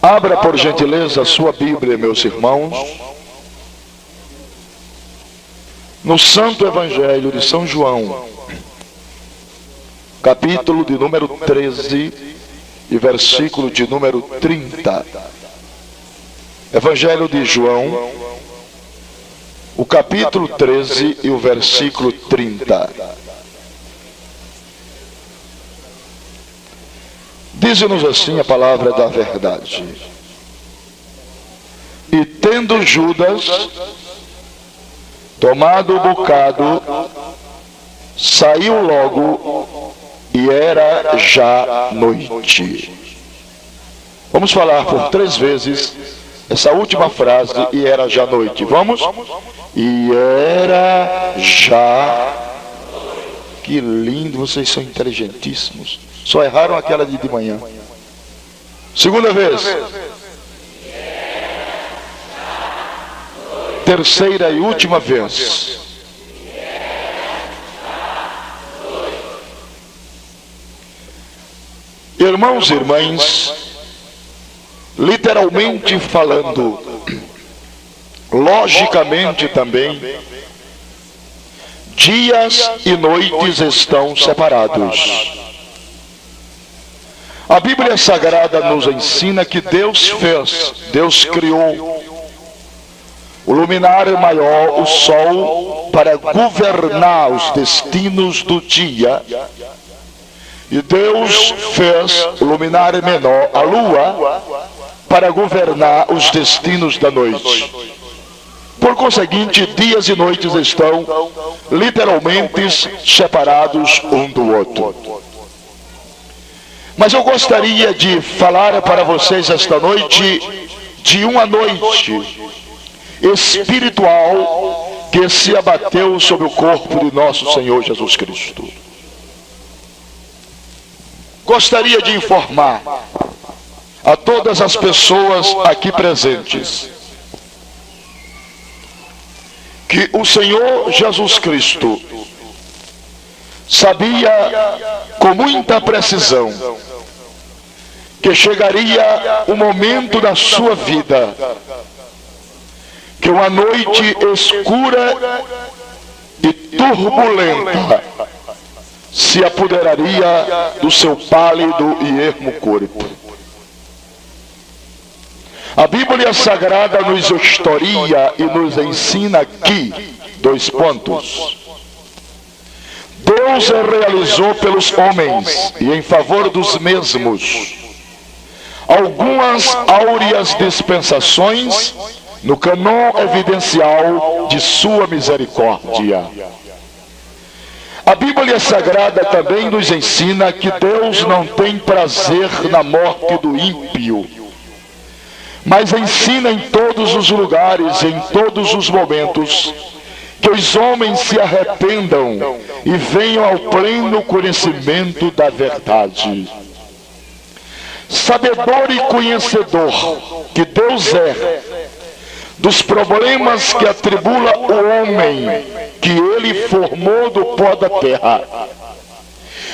Abra, por gentileza, a sua Bíblia, meus irmãos, no Santo Evangelho de São João, capítulo de número 13 e versículo de número 30. Evangelho de João, o capítulo 13 e o versículo 30. Diz-nos assim a palavra da verdade. E tendo Judas tomado o bocado, saiu logo, e era já noite. Vamos falar por 3 vezes essa última frase, e era já noite. Vamos? E era já... Que lindo, vocês são inteligentíssimos. Só erraram aquela de manhã. Segunda vez. Terceira e última vez. Irmãos e irmãs, literalmente falando, logicamente também, dias e noites estão separados. A Bíblia Sagrada nos ensina que Deus criou o luminário maior, o sol, para governar os destinos do dia. E Deus fez o luminário menor, a lua, para governar os destinos da noite. Por conseguinte, dias e noites estão literalmente separados um do outro. Mas eu gostaria de falar para vocês esta noite de uma noite espiritual que se abateu sobre o corpo de nosso Senhor Jesus Cristo. Gostaria de informar a todas as pessoas aqui presentes que o Senhor Jesus Cristo sabia com muita precisão que chegaria o momento da sua vida que uma noite escura e turbulenta se apoderaria do seu pálido e ermo corpo. A Bíblia Sagrada nos historia e nos ensina aqui 2 pontos. Deus realizou pelos homens e em favor dos mesmos algumas áureas dispensações no cânon evidencial de sua misericórdia. A Bíblia Sagrada também nos ensina que Deus não tem prazer na morte do ímpio, mas ensina em todos os lugares, em todos os momentos, que os homens se arrependam e venham ao pleno conhecimento da verdade. Sabedor e conhecedor que Deus é dos problemas que atribula o homem que ele formou do pó da terra,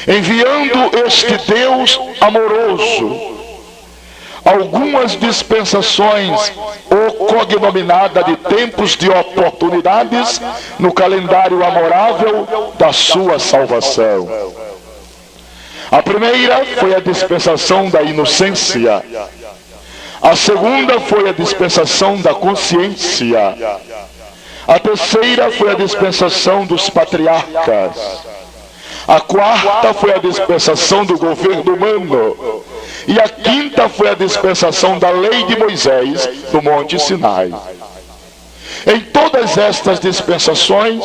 enviando este Deus amoroso algumas dispensações, ou cognominada de tempos de oportunidades, no calendário amorável da sua salvação. A primeira foi a dispensação da inocência. A segunda foi a dispensação da consciência. A terceira foi a dispensação dos patriarcas. A quarta foi a dispensação do governo humano. E a quinta foi a dispensação da lei de Moisés no Monte Sinai. Em todas estas dispensações,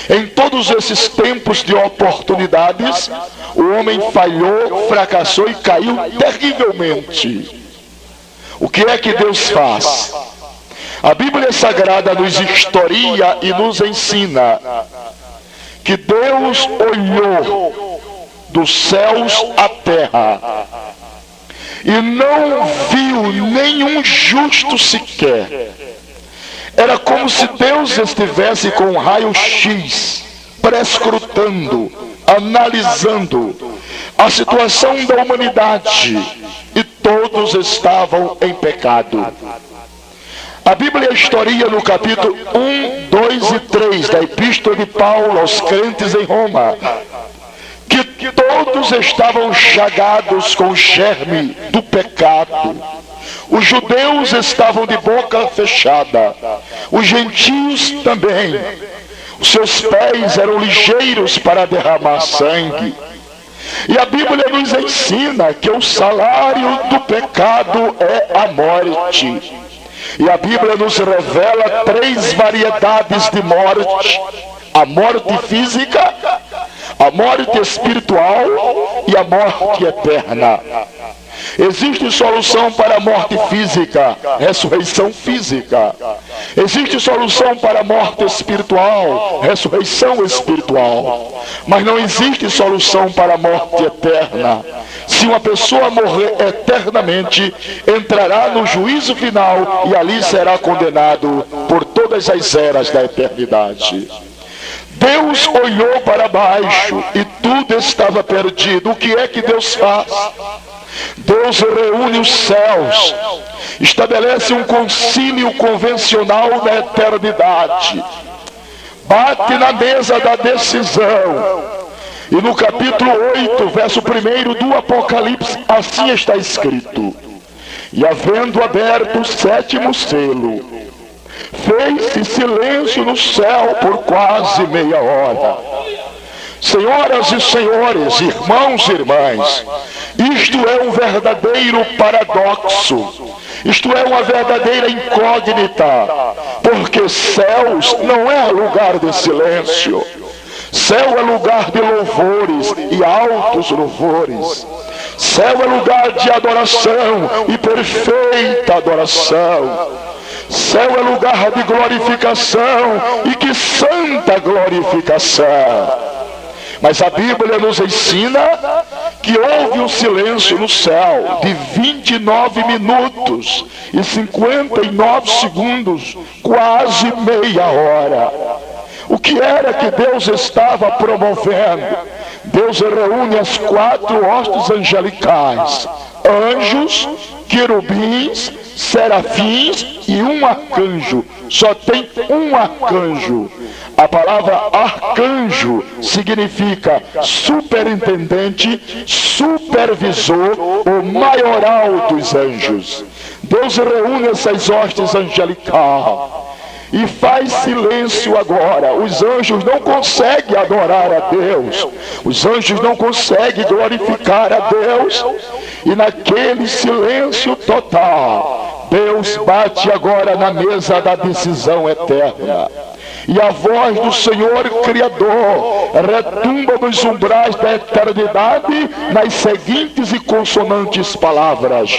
em todos esses tempos de oportunidades, o homem falhou, fracassou e caiu terrivelmente. O que é que Deus faz? A Bíblia Sagrada nos historia e nos ensina que Deus olhou dos céus à terra e não viu nenhum justo sequer. Era como se Deus estivesse com um raio-x, prescrutando, analisando a situação da humanidade, e todos estavam em pecado. A Bíblia historia no capítulo 1, 2 e 3 da Epístola de Paulo aos crentes em Roma, que todos estavam chagados com o germe do pecado. Os judeus estavam de boca fechada, os gentios também. Os seus pés eram ligeiros para derramar sangue. E a Bíblia nos ensina que o salário do pecado é a morte. E a Bíblia nos revela 3 variedades de morte: a morte física, a morte espiritual e a morte eterna. Existe solução para a morte física, ressurreição física. Existe solução para a morte espiritual, ressurreição espiritual. Mas não existe solução para a morte eterna. Se uma pessoa morrer eternamente, entrará no juízo final e ali será condenado por todas as eras da eternidade. Deus olhou para baixo e tudo estava perdido. O que é que Deus faz? Deus reúne os céus, estabelece um concílio convencional da eternidade, bate na mesa da decisão, e no capítulo 8, verso 1 do Apocalipse, assim está escrito: e havendo aberto o 7º selo, fez-se silêncio no céu por quase meia hora. Senhoras e senhores, irmãos e irmãs, isto é um verdadeiro paradoxo, isto é uma verdadeira incógnita, porque céus não é lugar de silêncio, céu é lugar de louvores e altos louvores, céu é lugar de adoração e perfeita adoração, céu é lugar de glorificação, e que santa glorificação. Mas a Bíblia nos ensina que houve um silêncio no céu de 29 minutos e 59 segundos, quase meia hora. O que era que Deus estava promovendo? Deus reúne as 4 hostes angelicais: anjos, querubins, serafins e um arcanjo. Só tem um arcanjo. A palavra arcanjo significa superintendente, supervisor, o maioral dos anjos. Deus reúne essas hostes angelicais e faz silêncio agora. Os anjos não conseguem adorar a Deus, os anjos não conseguem glorificar a Deus, e naquele silêncio total, Deus bate agora na mesa da decisão eterna. E a voz do Senhor Criador retumba nos umbrais da eternidade nas seguintes e consonantes palavras: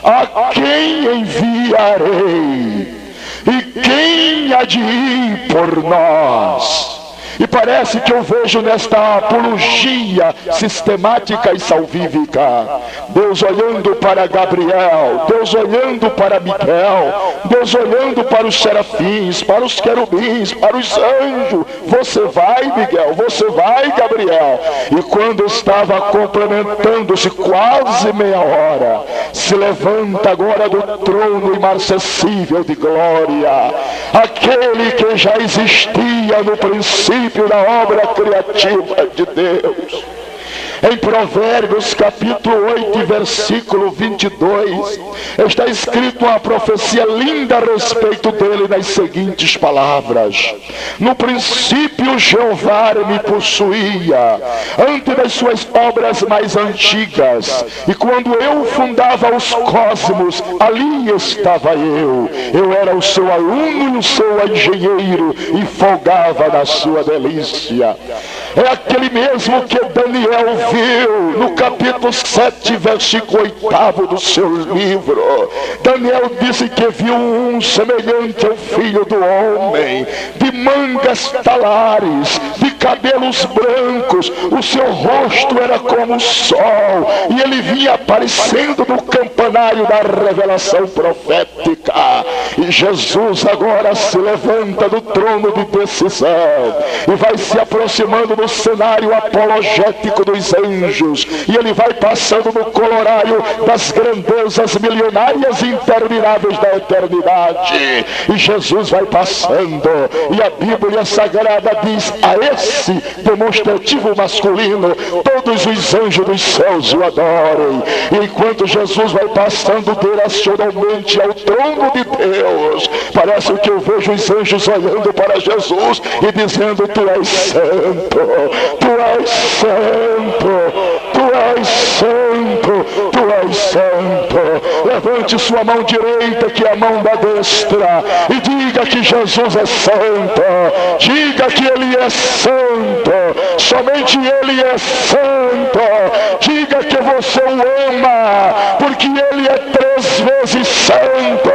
a quem enviarei? E quem há de ir por nós? E parece que eu vejo nesta apologia sistemática e salvífica Deus olhando para Gabriel, Deus olhando para Miguel, Deus olhando para os serafins, para os querubins, para os anjos. Você vai, Miguel, você vai, Gabriel. E quando estava complementando-se quase meia hora, se levanta agora do trono imarcessível de glória aquele que já existia no princípio da obra criativa de Deus. Em Provérbios capítulo 8, versículo 22, está escrito uma profecia linda a respeito dele nas seguintes palavras: no princípio Jeová me possuía, antes das suas obras mais antigas, e quando eu fundava os cosmos, ali estava eu era o seu aluno e o seu engenheiro, e folgava na sua delícia. É aquele mesmo que Daniel viu no capítulo 7, versículo 8 do seu livro. Daniel disse que viu um semelhante ao filho do homem, de mangas talares, de cabelos brancos, o seu rosto era como o sol, e ele vinha aparecendo no campanário da revelação profética. E Jesus agora se levanta do trono de decisão e vai se aproximando do cenário apologético dos anjos, e ele vai passando no colorário das grandezas milionárias e intermináveis da eternidade. E Jesus vai passando, e a Bíblia Sagrada diz: a esse demonstrativo masculino todos os anjos dos céus o adorem. E enquanto Jesus vai passando direcionalmente ao trono de Deus, parece que eu vejo os anjos olhando para Jesus e dizendo: tu és santo, tu és santo, tu és santo, tu és santo. Levante sua mão direita, que é a mão da destra, e diga que Jesus é santo. Diga que ele é santo, somente ele é santo. Diga que você o ama, porque ele é 3 vezes santo.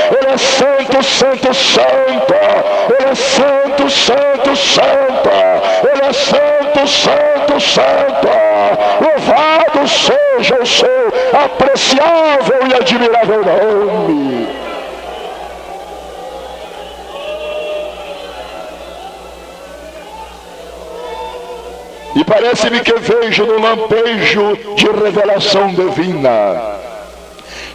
Ele é santo, santo, santo. Ele é santo, santo, santo. Ele é santo, santo, santo. Louvado seja o seu apreciável e admirável nome. E parece-me que vejo no lampejo de revelação divina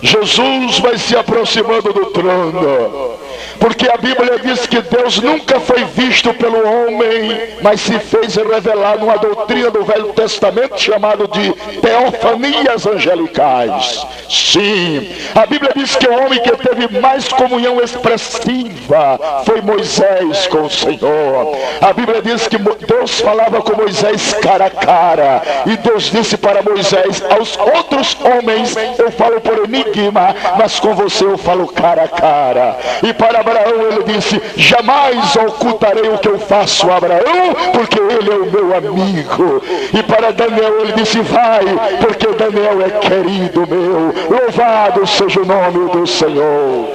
Jesus vai se aproximando do trono, porque a Bíblia diz que Deus nunca foi visto pelo homem, mas se fez revelar numa doutrina do Velho Testamento chamado de teofanias angelicais. Sim, a Bíblia diz que o homem que teve mais comunhão expressiva foi Moisés com o Senhor. A Bíblia diz que Deus falava com Moisés cara a cara, e Deus disse para Moisés: aos outros homens eu falo por enigma, mas com você eu falo cara a cara. E para Abraão ele disse: jamais ocultarei o que eu faço a Abraão, porque ele é o meu amigo. E para Daniel ele disse: vai, porque Daniel é querido meu. Louvado seja o nome do Senhor.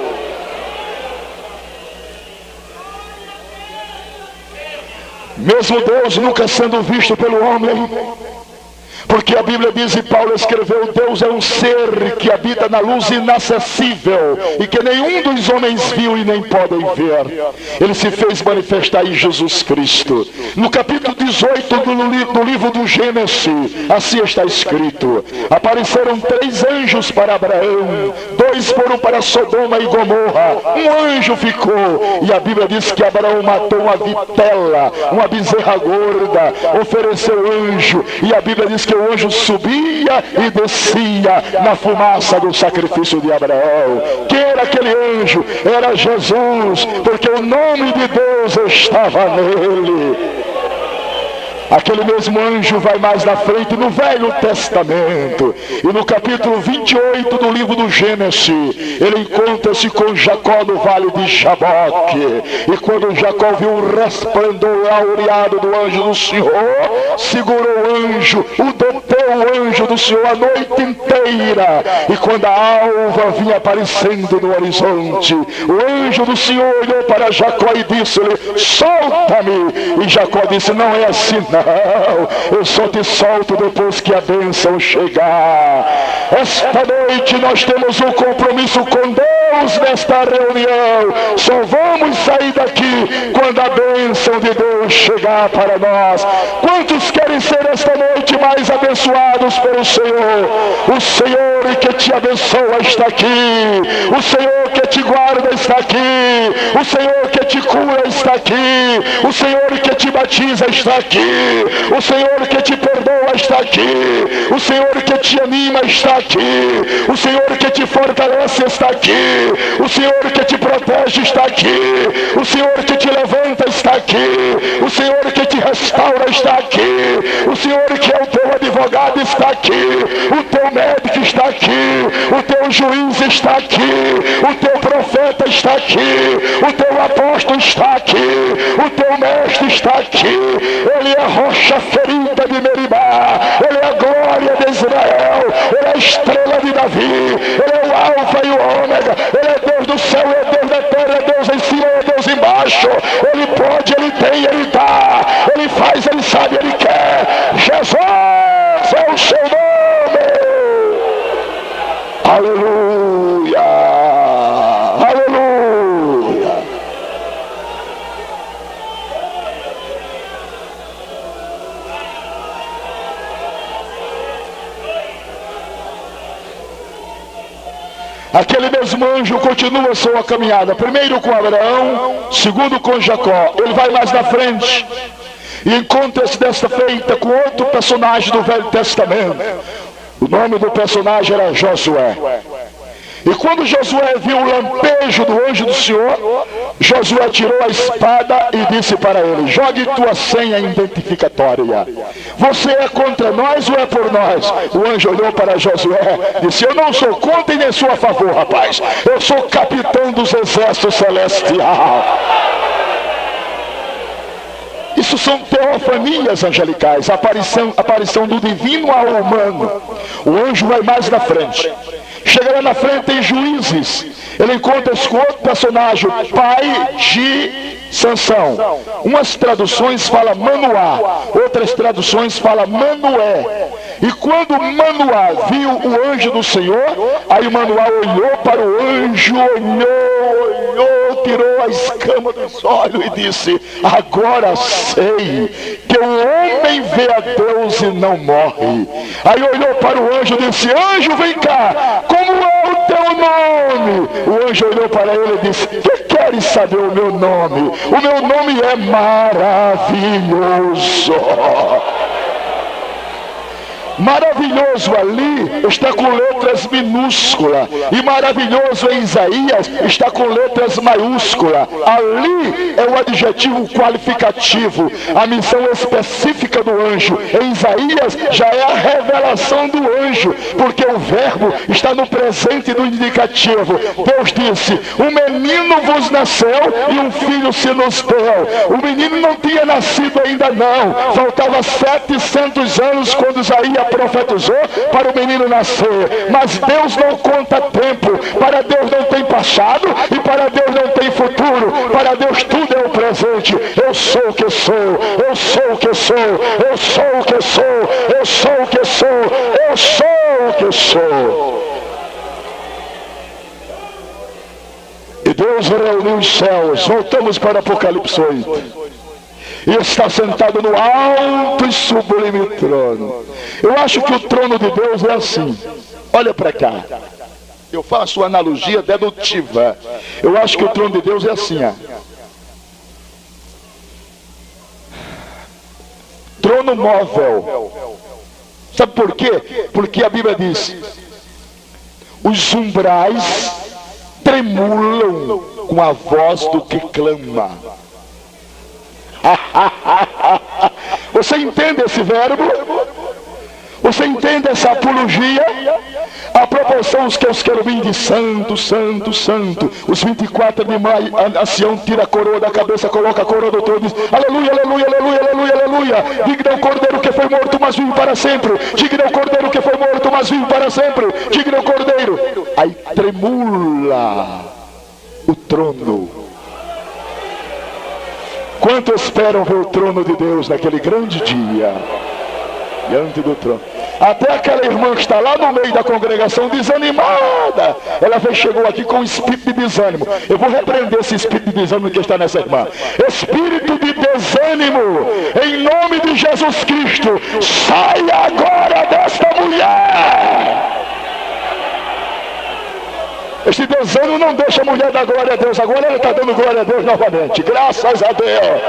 Mesmo Deus nunca sendo visto pelo homem, porque a Bíblia diz, e Paulo escreveu: Deus é um ser que habita na luz inacessível, e que nenhum dos homens viu e nem podem ver. Ele se fez manifestar em Jesus Cristo. No capítulo 18 do livro do Gênesis, assim está escrito: apareceram 3 anjos para Abraão, 2 foram para Sodoma e Gomorra, um anjo ficou. E a Bíblia diz que Abraão matou uma vitela, uma bezerra gorda, ofereceu anjo, e a Bíblia diz que o anjo subia e descia na fumaça do sacrifício de Abraão. Quem era aquele anjo? Era Jesus, porque o nome de Deus estava nele. Aquele mesmo anjo vai mais na frente no Velho Testamento, e no capítulo 28 do livro do Gênesis, ele encontra-se com Jacó no vale de Jaboque. E quando Jacó viu o resplendor aureado do anjo do Senhor, segurou o anjo, o deteu o anjo do Senhor a noite inteira. E quando a alva vinha aparecendo no horizonte, o anjo do Senhor olhou para Jacó e disse-lhe: solta-me. E Jacó disse: não é assim não, eu só te solto depois que a bênção chegar. Esta noite nós temos um compromisso com Deus nesta reunião. Só vamos sair daqui quando a bênção de Deus chegar para nós. Quantos querem ser esta noite mais abençoados pelo Senhor? O Senhor que te abençoa está aqui. O Senhor que te guarda está aqui. O Senhor que te cura está aqui. O Senhor que te batiza está aqui. O Senhor que te perdoa está aqui. O Senhor que te anima está aqui. O Senhor que te fortalece está aqui. O Senhor que te protege está aqui. O Senhor que te levanta está aqui. O Senhor que te restaura está aqui. O Senhor que é o teu advogado está aqui. O teu médico está aqui. O teu juiz está aqui. O teu profeta está aqui. O teu apóstolo está aqui. O teu mestre está aqui. Ele é a rocha ferida de Meribá. Ele é a glória de Israel. Ele é a estrela de Davi. Ele é o alfa e o ômega. Ele é Deus do céu, é Deus da terra, é Deus em cima, é Deus embaixo. Ele pode, ele tem, ele dá. Ele faz, ele sabe, ele quer. Jesus é o seu nome. Aleluia. Aleluia. aquele mesmo anjo continua a sua caminhada, primeiro com Abraão, segundo com Jacó. Ele vai mais na frente e encontra-se desta feita com outro personagem do Velho Testamento. O nome do personagem era Josué. E quando Josué viu o lampejo do anjo do Senhor, Josué tirou a espada e disse para ele: jogue tua senha identificatória. Você é contra nós ou é por nós? O anjo olhou para Josué e disse: eu não sou contra e nem sou a favor, rapaz. Eu sou capitão dos exércitos celestiais. Isso são teofanias angelicais, aparição do divino ao humano. O anjo vai mais na frente. Chega lá na frente em Juízes, ele encontra-se com outro personagem, o pai de Sansão. Umas traduções falam Manoá, outras traduções falam Manoé. E quando Manoá viu o anjo do Senhor, aí Manoá olhou para o anjo, olhou, tirou a escama dos olhos e disse: agora sei que o homem vê a Deus e não morre. Aí olhou para o anjo e disse: anjo, vem cá, como é o teu nome? O anjo olhou para ele e disse: que queres saber o meu nome? O meu nome é Maravilhoso. Maravilhoso ali está com letras minúsculas, e maravilhoso em Isaías está com letras maiúsculas. Ali é o adjetivo qualificativo, a missão específica do anjo. Em Isaías já é a revelação do anjo, porque o verbo está no presente do indicativo. Deus disse: um menino vos nasceu e um filho se nos deu. O menino não tinha nascido ainda não, faltava 700 anos quando Isaías profetizou para o menino nascer. Mas Deus não conta tempo. Para Deus não tem passado e para Deus não tem futuro. Para Deus tudo é o presente. Eu sou o que sou, eu sou o que sou, eu sou o que sou, eu sou o que sou, eu sou o que sou. E Deus reuniu os céus. Voltamos para Apocalipse 8. E está sentado no alto e sublime trono. Eu acho que o trono de Deus é assim. Olha para cá. Eu faço analogia dedutiva. Eu acho que o trono de Deus é assim, ó. Trono móvel. Sabe por quê? Porque a Bíblia diz: os umbrais tremulam com a voz do que clama. Você entende esse verbo? Você entende essa apologia? A proporção que os querubins de santo, santo, santo. Os 24 animais, a Sião tira a coroa da cabeça, coloca a coroa do trono e diz: aleluia, aleluia, aleluia, aleluia, aleluia. Digno é o cordeiro que foi morto, mas vive para sempre. Digno é o cordeiro que foi morto, mas vive para sempre. Digno é o cordeiro. Aí tremula o trono. Quanto esperam ver o trono de Deus naquele grande dia? Diante do trono. Até aquela irmã que está lá no meio da congregação desanimada, ela chegou aqui com um espírito de desânimo. Eu vou repreender esse espírito de desânimo que está nessa irmã. Espírito de desânimo, em nome de Jesus Cristo, saia agora desta mulher. Este desânimo não deixa a mulher dar glória a Deus. Agora ela está dando glória a Deus novamente. Graças a Deus.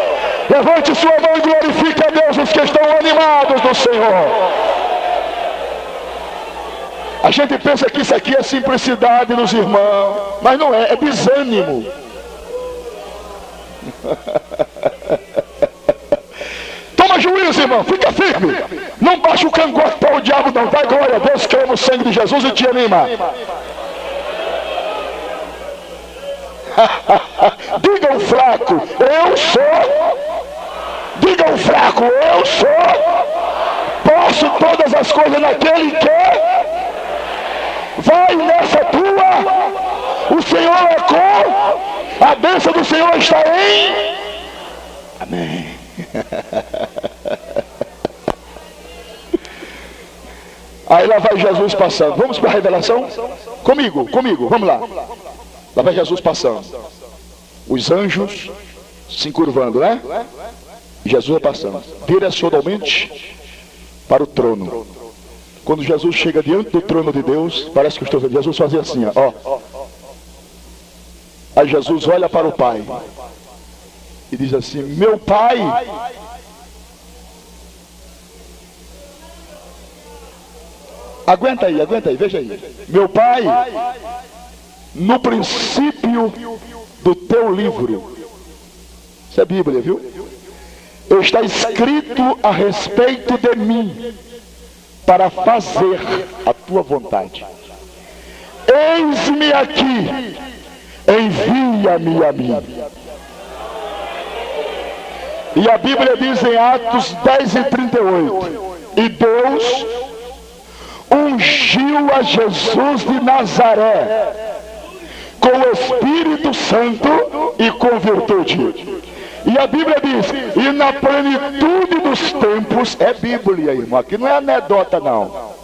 Levante sua mão e glorifique a Deus, os que estão animados do Senhor. A gente pensa que isso aqui é simplicidade nos irmãos, mas não é, é desânimo. Toma juízo, irmão, fica firme. Não baixa o cangote para o diabo, não. Dá glória a Deus, crê no sangue de Jesus e te anima. Diga o fraco: eu sou. Diga o fraco: eu sou. Posso todas as coisas naquele que vai nessa tua. O Senhor é com. A bênção do Senhor está em. Amém. Aí lá vai Jesus passando. Vamos para a revelação? Comigo, vamos lá. Lá vai Jesus passando. Os anjos se encurvando, né? Jesus vai passando direcionalmente para o trono. Quando Jesus chega diante do trono de Deus, parece que Jesus fazia assim, ó. Aí Jesus olha para o Pai e diz assim: meu Pai, aguenta aí, veja aí. Meu Pai, no princípio do teu livro, isso é Bíblia, viu? Está escrito a respeito de mim, para fazer a tua vontade. Eis-me aqui, envia-me a mim. E a Bíblia diz em Atos 10:38, e Deus ungiu a Jesus de Nazaré com o Espírito Santo e com virtude. E a Bíblia diz, e na plenitude dos tempos, é Bíblia, irmão, aqui não é anedota não.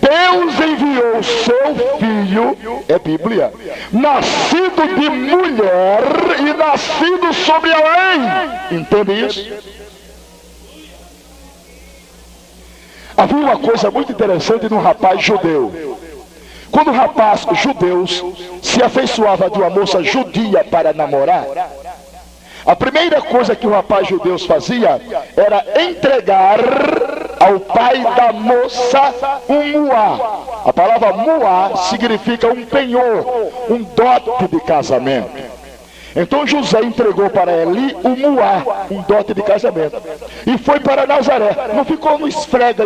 Deus enviou o seu filho, é Bíblia, nascido de mulher e nascido sobre a lei. Entende isso? Havia uma coisa muito interessante num rapaz judeu. Quando o rapaz judeus se afeiçoava de uma moça judia para namorar, a primeira coisa que o rapaz judeu fazia era entregar ao pai da moça um muá. A palavra muá significa um penhor, um dote de casamento. Então José entregou para Eli o muá, um dote de casamento, e foi para Nazaré. Não ficou no esfrega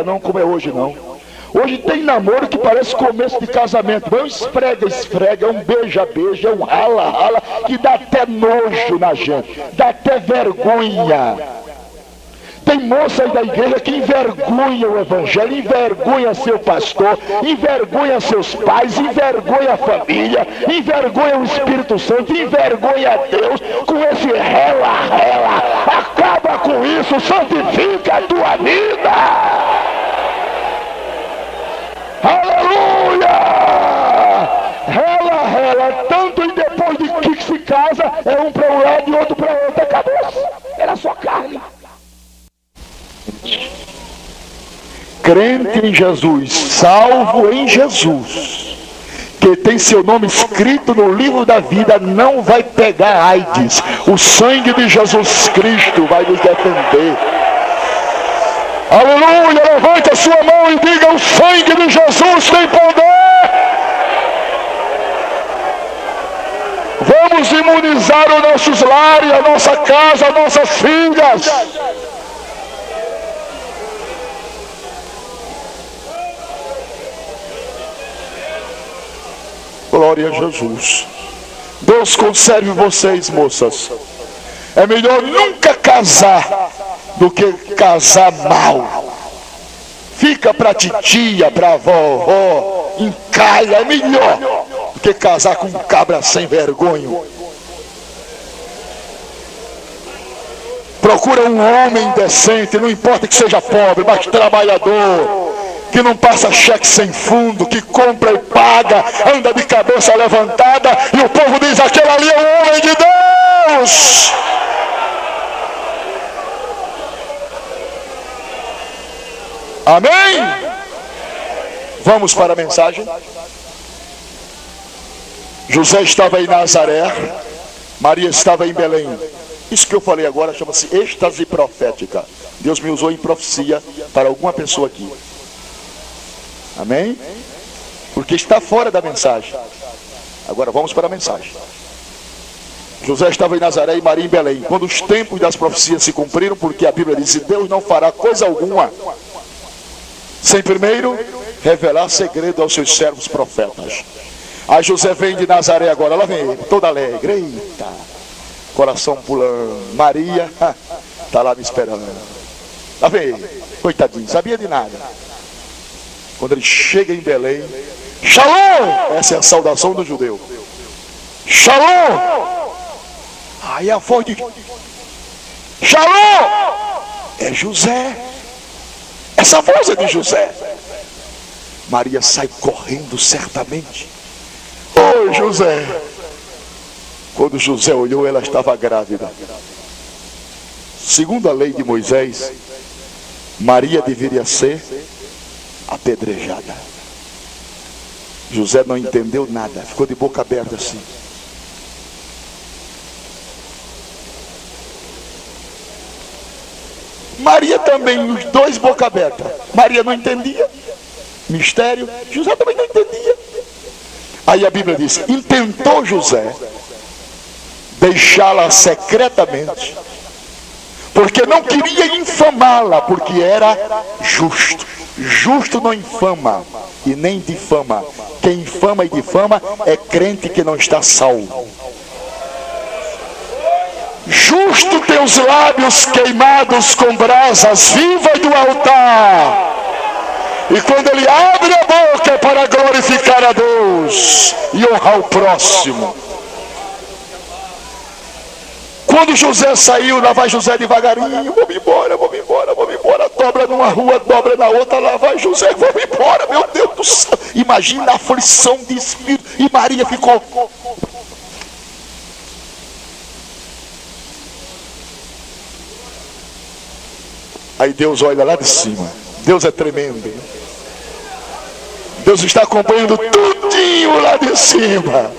não, como é hoje não. Hoje tem namoro que parece começo de casamento. É um esfrega, é um beija-beija, é um rala-rala, que dá até nojo na gente, dá até vergonha. Tem moça aí da igreja que envergonha o evangelho, envergonha seu pastor, envergonha seus pais, envergonha a família, envergonha o Espírito Santo, envergonha Deus com esse rela-rela. Acaba com isso, santifica a tua vida. Aleluia! Rela, tanto e depois de que se casa, é um para um lado e outro para outro. Acabou-se. Era só carne. Crente em Jesus, salvo em Jesus, que tem seu nome escrito no livro da vida, não vai pegar AIDS. O sangue de Jesus Cristo vai nos defender. Aleluia, levante a sua mão e diga: o sangue de Jesus tem poder. Vamos imunizar os nossos lares, a nossa casa, as nossas filhas. Glória a Jesus. Deus conserve vocês, moças. É melhor nunca casar do que casar mal. Fica pra titia, pra vovó, encalha, é melhor do que casar com um cabra sem vergonha. Procura um homem decente, não importa que seja pobre, mas trabalhador, que não passa cheque sem fundo, que compra e paga, anda de cabeça levantada, e o povo diz: aquele ali é o homem de Deus. Amém? Vamos para a mensagem. José estava em Nazaré, Maria estava em Belém. Isso que eu falei agora chama-se êxtase profética. Deus me usou em profecia para alguma pessoa aqui. Amém? Porque está fora da mensagem. Agora vamos para a mensagem. José estava em Nazaré e Maria em Belém, quando os tempos das profecias se cumpriram, porque a Bíblia diz: Deus não fará coisa alguma sem primeiro revelar segredo aos seus servos profetas. Aí José vem de Nazaré agora, ela vem ele, toda alegre, eita, coração pulando. Maria está lá me esperando. Lá vem ele, coitadinho, sabia de nada. Quando ele chega em Belém, Shalom! Essa é a saudação do judeu. Shalom! Aí a voz de Shalom! É José. Essa voz é de José. Maria sai correndo certamente. Oi, José. Quando José olhou, ela estava grávida. Segundo a lei de Moisés, Maria deveria ser apedrejada. José não entendeu nada, ficou de boca aberta assim. Maria também, os dois boca aberta. Maria não entendia mistério, José também não entendia. Aí a Bíblia diz: intentou José deixá-la secretamente, porque não queria infamá-la, porque era justo. Justo não infama e nem difama. Quem infama e difama é crente que não está salvo. Justo tem os lábios queimados com brasas vivas do altar, e quando ele abre a boca é para glorificar a Deus e honrar o próximo. Quando José saiu, lá vai José devagarinho: vou me embora, vou me embora, vou me embora. Dobra numa rua, dobra na outra, lá vai José: vou me embora, meu Deus do céu. Imagina a aflição de espírito. E Maria ficou. Aí Deus olha lá de cima. Deus é tremendo. Deus está acompanhando tudinho lá de cima,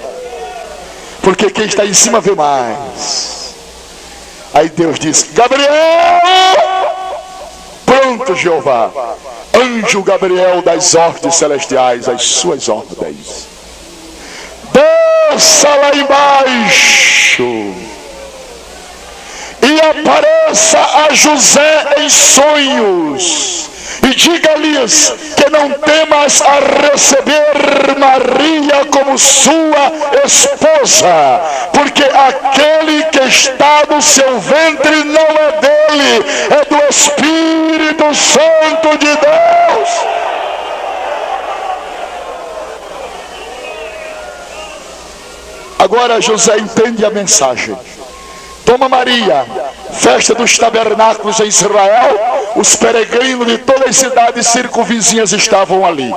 porque quem está em cima vê mais. Aí Deus diz: Gabriel, pronto, Jeová, anjo Gabriel das ordens celestiais, as suas ordens, desça lá embaixo e apareça a José em sonhos, e diga-lhes que não temas a receber Maria como sua esposa, porque aquele que está no seu ventre não é dele, é do Espírito Santo de Deus. Agora José entende a mensagem. Toma Maria, festa dos tabernáculos em Israel, os peregrinos de todas as cidades circunvizinhas estavam ali.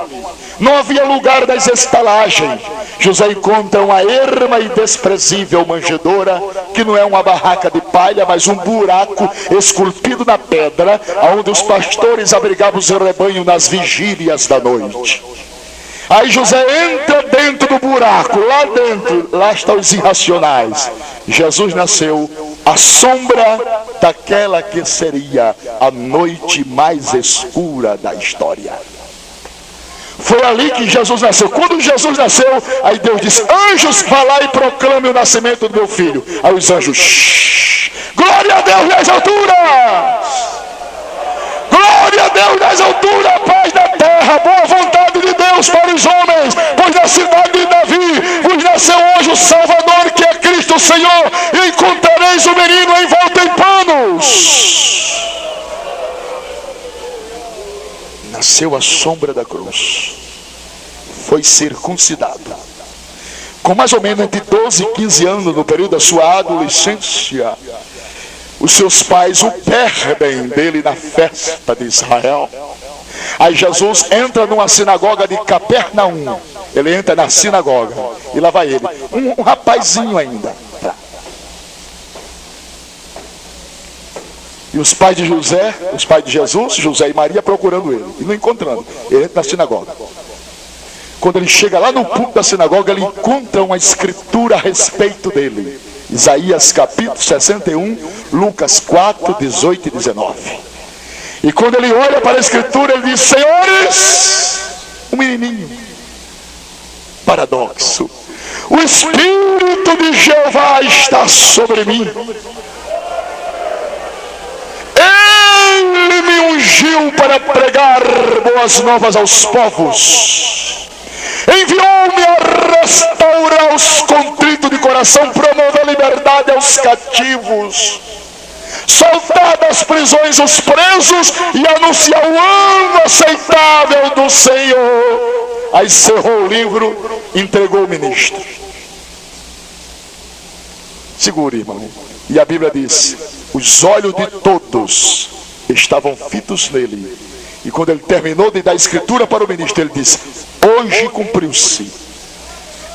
Não havia lugar das estalagens. José encontra uma erma e desprezível manjedoura, que não é uma barraca de palha, mas um buraco esculpido na pedra, onde os pastores abrigavam os rebanhos nas vigílias da noite. Aí José entra dentro do buraco, lá dentro, lá estão os irracionais. Jesus nasceu à sombra daquela que seria a noite mais escura da história. Foi ali que Jesus nasceu. Quando Jesus nasceu, aí Deus disse: anjos, vá lá e proclame o nascimento do meu filho. Aí os anjos: shh, glória a Deus nas alturas, glória a Deus nas alturas, paz na terra, boa vontade de Deus para os homens, pois na cidade de Davi vos nasceu hoje o Salvador, que é Cristo Senhor, e encontrareis o menino envolto em panos. Nasceu à sombra da cruz, foi circuncidado. Com mais ou menos entre 12 e 15 anos, no período da sua adolescência, os seus pais o perdem dele na festa de Israel. Aí Jesus entra numa sinagoga de Capernaum. Ele entra na sinagoga e lá vai ele, um rapazinho ainda. E os pais de José, os pais de Jesus, José e Maria, procurando ele e não encontrando. Ele entra na sinagoga. Quando ele chega lá no púlpito da sinagoga, ele encontra uma escritura a respeito dele. Isaías capítulo 61, Lucas 4, 18 e 19. E quando ele olha para a escritura, ele diz: senhores, um menininho. Paradoxo: o Espírito de Jeová está sobre mim. Ele me ungiu para pregar boas novas aos povos. Enviou-me a restaurar os contritos de coração, promover liberdade aos cativos, soltar das prisões os presos e anunciar o ano aceitável do Senhor. Aí cerrou o livro, entregou o ministro. Segure, irmão. E a Bíblia diz: os olhos de todos estavam fitos nele. E quando ele terminou de dar a escritura para o ministro, ele disse: hoje cumpriu-se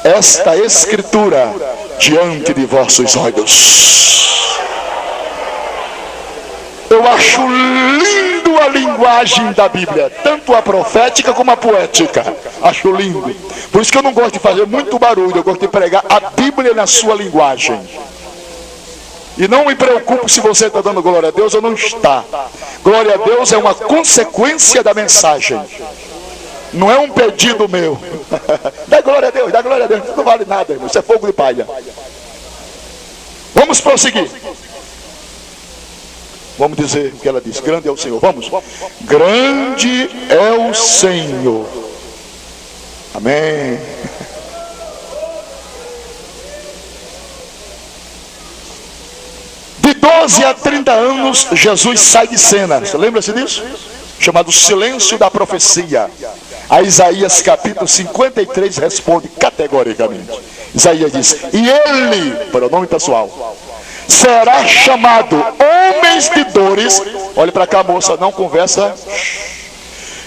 esta escritura diante de vossos olhos. Eu acho lindo a linguagem da Bíblia, tanto a profética como a poética. Acho lindo. Por isso que eu não gosto de fazer muito barulho, eu gosto de pregar a Bíblia na sua linguagem. E não me preocupo se você está dando glória a Deus ou não está. Glória a Deus é uma consequência da mensagem. Não é um pedido meu. Dá glória a Deus, dá glória a Deus. Não vale nada, irmão. Isso é fogo de palha. Vamos prosseguir. Vamos dizer o que ela diz. Grande é o Senhor. Vamos. Grande é o Senhor. Amém. De 12 a 30 anos, Jesus sai de cena. Você lembra-se disso? Chamado silêncio da profecia. A Isaías capítulo 53 responde categoricamente. Isaías diz: e ele, pronome pessoal, será chamado homens de dores. Olhe para cá, moça, não conversa.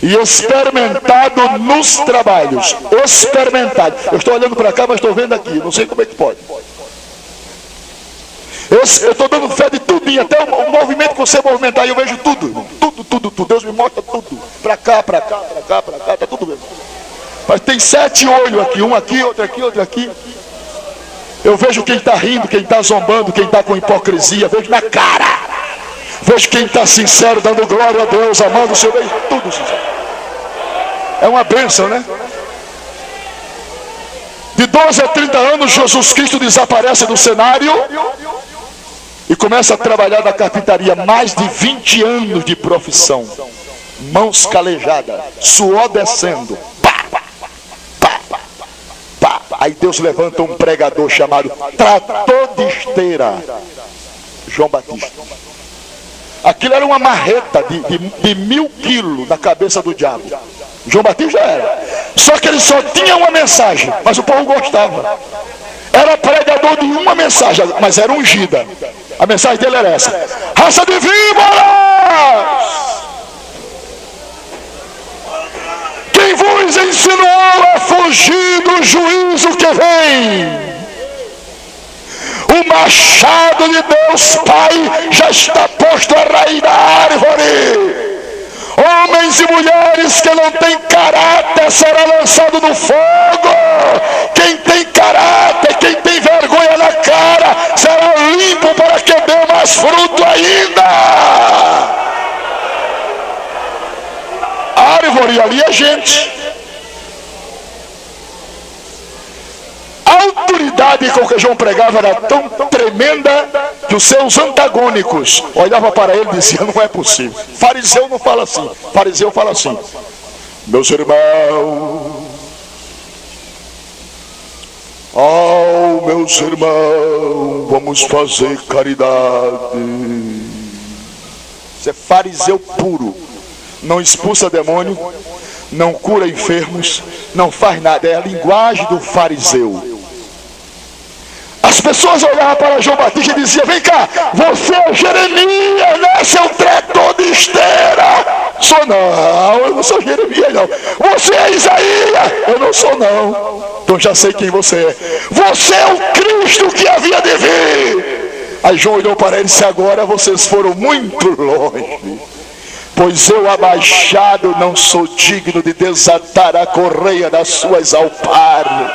E experimentado nos trabalhos. Experimentado. Eu estou olhando para cá, mas estou vendo aqui. Não sei como é que pode. Eu estou dando fé de tudinho, até o movimento que você movimentar, eu vejo tudo, irmão. Tudo. Deus me mostra tudo. Para cá, está tudo vendo. Mas tem 7 olhos aqui, um aqui, outro aqui. Eu vejo quem está rindo, quem está zombando, quem está com hipocrisia, vejo na cara. Vejo quem está sincero, dando glória a Deus, amando o Senhor, vejo tudo sincero. É uma bênção, né? De 12 a 30 anos, Jesus Cristo desaparece do cenário e começa a trabalhar na carpintaria. Mais de 20 anos de profissão. Mãos calejadas, suor descendo. Aí Deus levanta um pregador chamado Trator de Esteira, João Batista. Aquilo era uma marreta de 1000 quilos na cabeça do diabo. João Batista já era. Só que ele só tinha uma mensagem, mas o povo gostava. Era pregador de uma mensagem, mas era ungida. A mensagem dele era essa: raça de víboras! Quem vos ensinou a fugir do juízo que vem? O machado de Deus Pai já está posto à raiz da árvore. Homens e mulheres que não têm caráter será lançado no fogo. Quem tem caráter, quem tem vergonha na cara, será limpo para que dê mais fruto ainda. A árvore ali é gente. A autoridade com que João pregava era tão tremenda que os seus antagônicos olhavam para ele e diziam: não é possível. Fariseu não fala assim. Fariseu fala assim: meus irmãos, meus irmãos, vamos fazer caridade. Isso é fariseu puro. Não expulsa demônio, não cura enfermos, não faz nada. É a linguagem do fariseu. As pessoas olhavam para João Batista e diziam: vem cá, você é Jeremias, né, seu trator de esteira? Sou não, eu não sou Jeremias não. Você é Isaías? Eu não sou não. Então já sei quem você é. Você é o Cristo que havia de vir. Aí João olhou para ele e disse: agora vocês foram muito longe. Pois eu, abaixado, não sou digno de desatar a correia das suas alparras.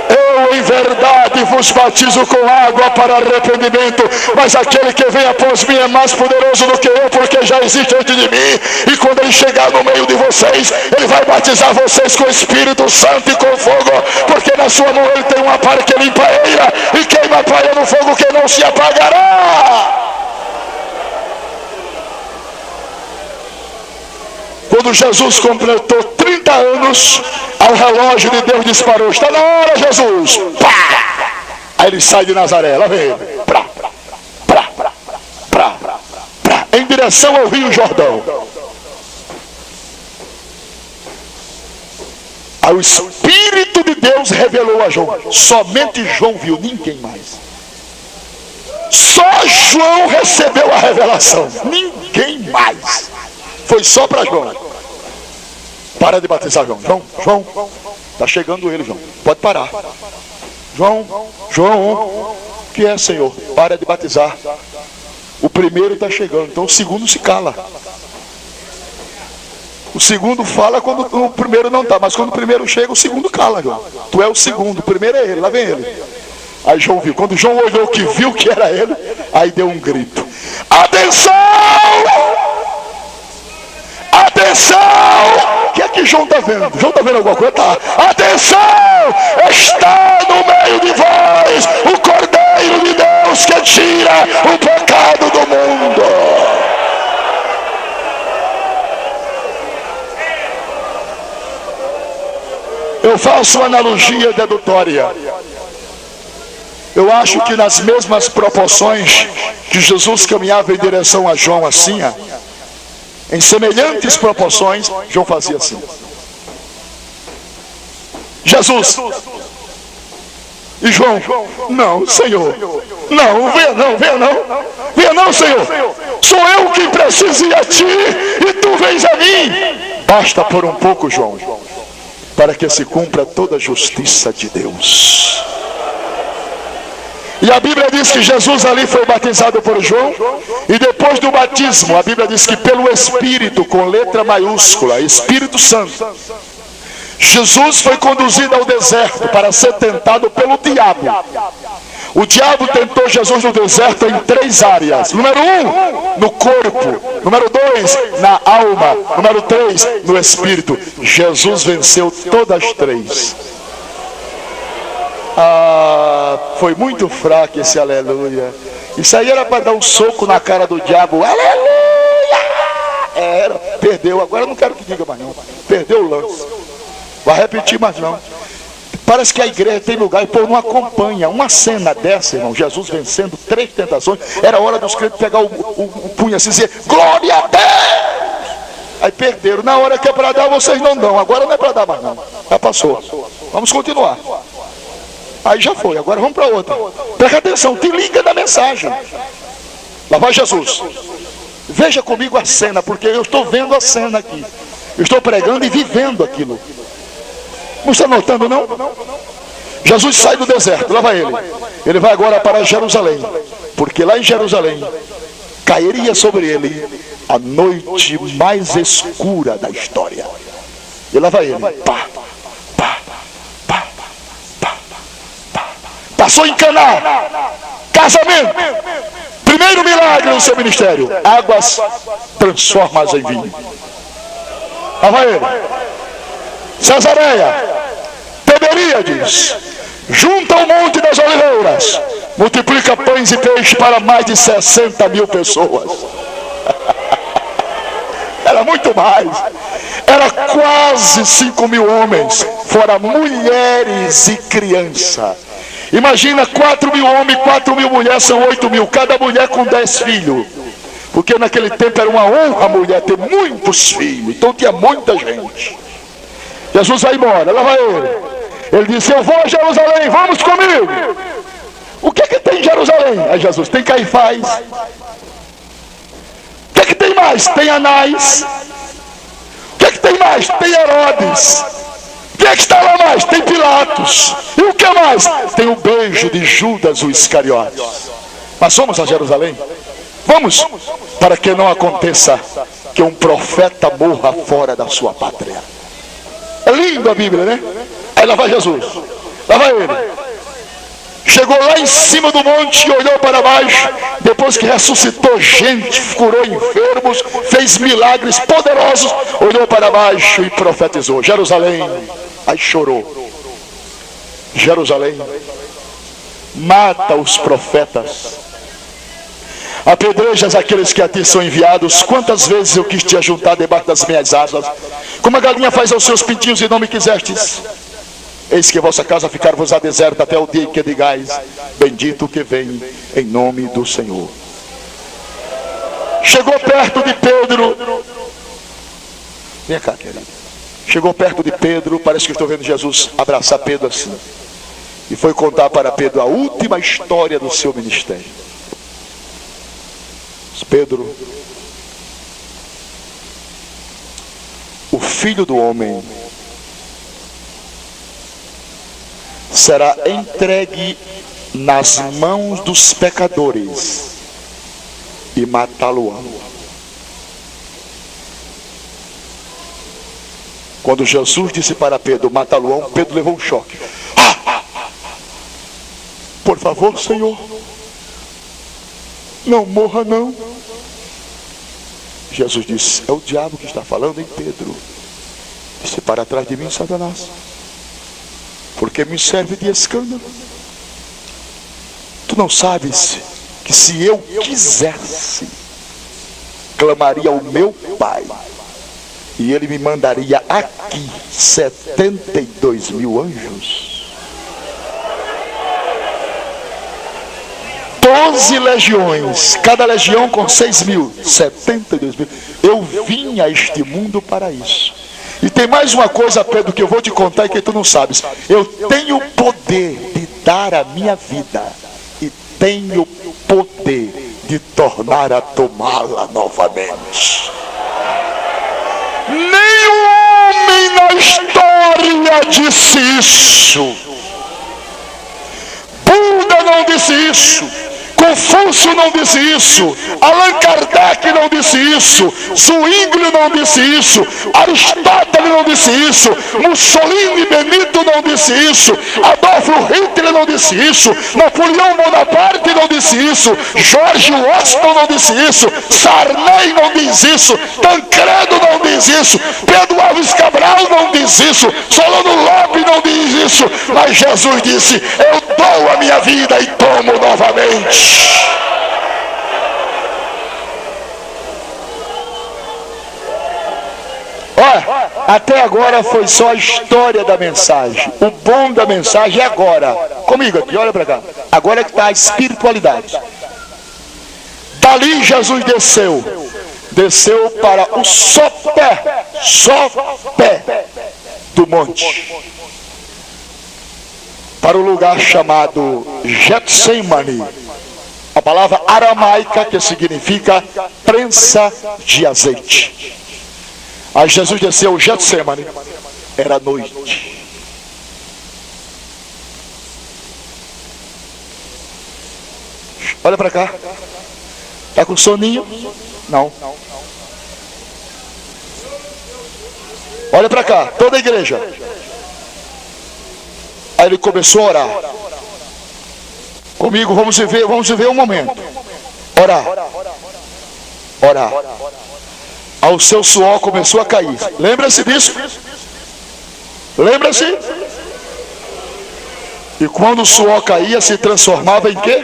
Eu, em verdade, vos batizo com água para arrependimento, mas aquele que vem após mim é mais poderoso do que eu, porque já existe antes de mim. E quando ele chegar no meio de vocês, ele vai batizar vocês com o Espírito Santo e com fogo, porque na sua mão ele tem uma palha que limpa a eira e queima a palha no fogo que não se apagará. Quando Jesus completou 30 anos, ao relógio de Deus disparou: está na hora, Jesus! Pá! Aí ele sai de Nazaré, lá vem ele, em direção ao Rio Jordão. Aí o Espírito de Deus revelou a João. Somente João viu, ninguém mais. Só João recebeu a revelação, ninguém mais. Foi só para João. Para de batizar, João. João, está chegando ele, João. Pode parar. João, o que é, Senhor? Para de batizar. O primeiro está chegando, então o segundo se cala. O segundo fala quando o primeiro não está, mas quando o primeiro chega, o segundo cala, João. Tu é o segundo, o primeiro é ele, lá vem ele. Aí João viu, quando João olhou que viu que era ele, aí deu um grito: atenção! Atenção! O que é que João está vendo? João está vendo alguma coisa? Tá. Atenção! Está no meio de vós o Cordeiro de Deus que tira o pecado do mundo. Eu faço uma analogia dedutória. Eu acho que nas mesmas proporções que Jesus caminhava em direção a João assim, em semelhantes proporções, João fazia assim. Jesus. E João: não, Senhor. Não, venha não, venha não. Venha não, Senhor. Sou eu que preciso ir a ti e tu vens a mim. Basta por um pouco, João, para que se cumpra toda a justiça de Deus. E a Bíblia diz que Jesus ali foi batizado por João, e depois do batismo, a Bíblia diz que pelo Espírito, com letra maiúscula, Espírito Santo, Jesus foi conduzido ao deserto para ser tentado pelo diabo. O diabo tentou Jesus no deserto em 3 áreas. Número 1, no corpo. Número 2, na alma. Número 3, no espírito. Jesus venceu todas as 3. Foi muito fraco esse aleluia. Isso aí era para dar um soco na cara do diabo. Aleluia! Era, perdeu. Agora eu não quero que diga mais não. Perdeu o lance. Vai repetir mais não. Parece que a igreja tem lugar e o povo não acompanha. Uma cena dessa, irmão, Jesus vencendo 3 tentações, era hora dos crentes pegar o punho assim e dizer: glória a Deus! Aí perderam. Na hora que é para dar, vocês não dão. Agora não é para dar mais não. Já passou. Vamos continuar. Aí já foi, agora vamos para outra. Presta atenção, te liga da mensagem. Lá vai Jesus. Veja comigo a cena, porque eu estou vendo a cena aqui. Eu estou pregando e vivendo aquilo. Não está notando não? Jesus sai do deserto, lá vai ele. Ele vai agora para Jerusalém, porque lá em Jerusalém cairia sobre ele a noite mais escura da história. E lá vai ele. Passou em Caná, casamento, primeiro milagre no seu ministério: águas transformadas em vinho. Lá vai ele. Cesareia, Tiberíades, junta o monte das oliveiras, multiplica pães e peixes para mais de 60.000 pessoas. Era muito mais. Era quase 5.000 homens, fora mulheres e crianças. Imagina 4.000 homens, 4.000 mulheres, são 8.000, cada mulher com 10 filhos. Porque naquele tempo era uma honra a mulher ter muitos filhos, então tinha muita gente. Jesus vai embora, lá vai ele. Ele disse: eu vou a Jerusalém, vamos comigo. O que é que tem em Jerusalém? Aí Jesus: tem Caifás. O que é que tem mais? Tem Anás. O que é que tem mais? Tem Herodes. O que é que está lá mais? Tem Pilatos. E o que mais? Tem o beijo de Judas o Iscariotes. Mas vamos a Jerusalém? Vamos, para que não aconteça que um profeta morra fora da sua pátria. É lindo a Bíblia, né? Aí lá vai Jesus, lá vai ele. Chegou lá em cima do monte e olhou para baixo. Depois que ressuscitou gente, curou enfermos, fez milagres poderosos, olhou para baixo e profetizou: Jerusalém. Aí chorou. Jerusalém, mata os profetas, apedrejas aqueles que a ti são enviados. Quantas vezes eu quis te ajuntar debaixo das minhas asas, como a galinha faz aos seus pintinhos, e não me quisestes. Eis que vossa casa ficar-vos-á deserta até o dia em que digais: bendito que vem em nome do Senhor. Chegou perto de Pedro. Vem cá, querido. Chegou perto de Pedro. Parece que estou vendo Jesus abraçar Pedro assim. E foi contar para Pedro a última história do seu ministério. Pedro: o Filho do Homem será entregue nas mãos dos pecadores, e matá-lo-ão. Quando Jesus disse para Pedro, matá-lo-ão, Pedro levou um choque. Por favor, Senhor, não morra não. Jesus disse, é o diabo que está falando, hein, Pedro? Disse, para trás de mim, Satanás, porque me serve de escândalo. Tu não sabes que se eu quisesse, clamaria ao meu Pai, e ele me mandaria aqui 72 mil anjos, 12 legiões, cada legião com 6 mil, 72 mil. Eu vim a este mundo para isso. E tem mais uma coisa, Pedro, que eu vou te contar e que tu não sabes. Eu tenho o poder de dar a minha vida e tenho o poder de tornar a tomá-la novamente. Nenhum homem na história disse isso. Buda não disse isso. Confúcio não disse isso, Allan Kardec não disse isso, Zwingli não disse isso, Aristóteles não disse isso, Mussolini Benito não disse isso, Adolf Hitler não disse isso, Napoleão Bonaparte não disse isso, George Washington não disse isso, Sarney não diz isso, Tancredo não diz isso, Pedro Alves Cabral não diz isso, Solano Lopes não diz isso, mas Jesus disse, eu dou a minha vida e tomo novamente. Olha, até agora foi só a história da mensagem. O bom da mensagem é agora. Comigo aqui, olha para cá. Agora é que está a espiritualidade. Dali Jesus desceu para o sopé do monte, para o lugar chamado Getsemane. A palavra aramaica que significa prensa de azeite. Aí Jesus desceu o Getsemane, era noite. Olha para cá. Está com soninho? Não. Olha para cá, toda a igreja. Aí ele começou a orar. Comigo, vamos viver um momento. Orar. Aí o seu suor começou a cair. Lembra-se disso? Lembra-se? E quando o suor caía, se transformava em quê?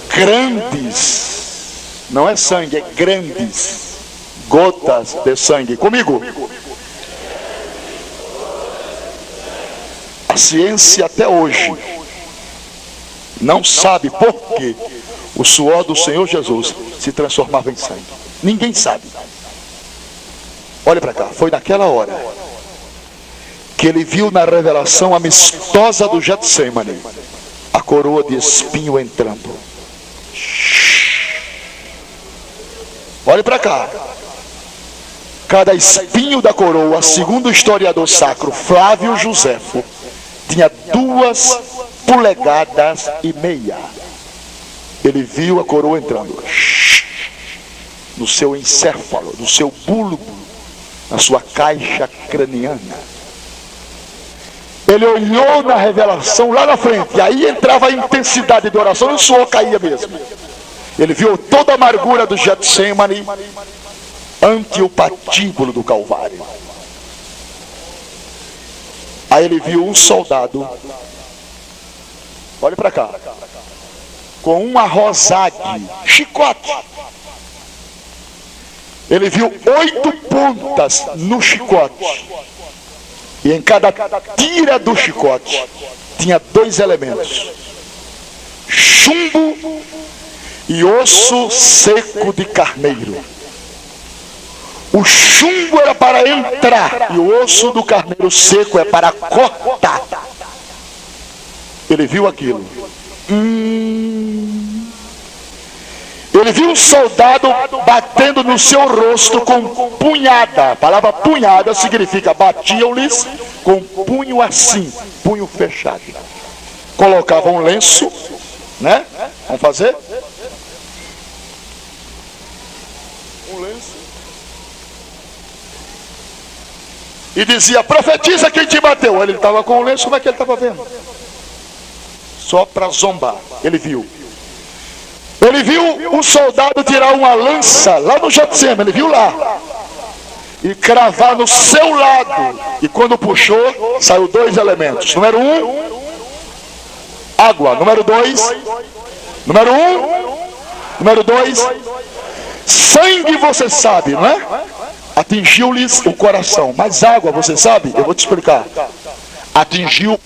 Grandes. Não é sangue, é grandes gotas de sangue. Comigo. A ciência até hoje não sabe por que o suor do Senhor Jesus se transformava em sangue. Ninguém sabe. Olha para cá, foi naquela hora que ele viu na revelação amistosa do Getsemane a coroa de espinho entrando. Olha para cá. Cada espinho da coroa, segundo o historiador sacro Flávio Joséfo, tinha 2,5 polegadas. Ele viu a coroa entrando no seu encéfalo, no seu bulbo, na sua caixa craniana. Ele olhou na revelação lá na frente, e aí entrava a intensidade de oração e o suor caía mesmo. Ele viu toda a amargura do Getsemane ante o patíbulo do Calvário. Aí ele viu um soldado, olha para cá, com uma rosague, chicote. Ele viu 8 pontas no chicote. E em cada tira do chicote tinha 2 elementos: chumbo e osso seco de carneiro. O chumbo era para entrar e o osso do carneiro seco é para cortar. Ele viu aquilo. Ele viu um soldado batendo no seu rosto com punhada. A palavra punhada significa batiam-lhes com punho assim, punho fechado. Colocavam um lenço, né? Vamos fazer? E dizia: profetiza quem te bateu. Ele estava com o lenço, como é que ele estava vendo? Só para zombar. Ele viu um soldado tirar uma lança lá no Getsemane, ele viu lá, e cravar no seu lado. E quando puxou, saiu 2 elementos. Número 1, água. Número 2, número 2, sangue. Você sabe, não é? Atingiu-lhes o coração. Mas água, você sabe? Eu vou te explicar. Atingiu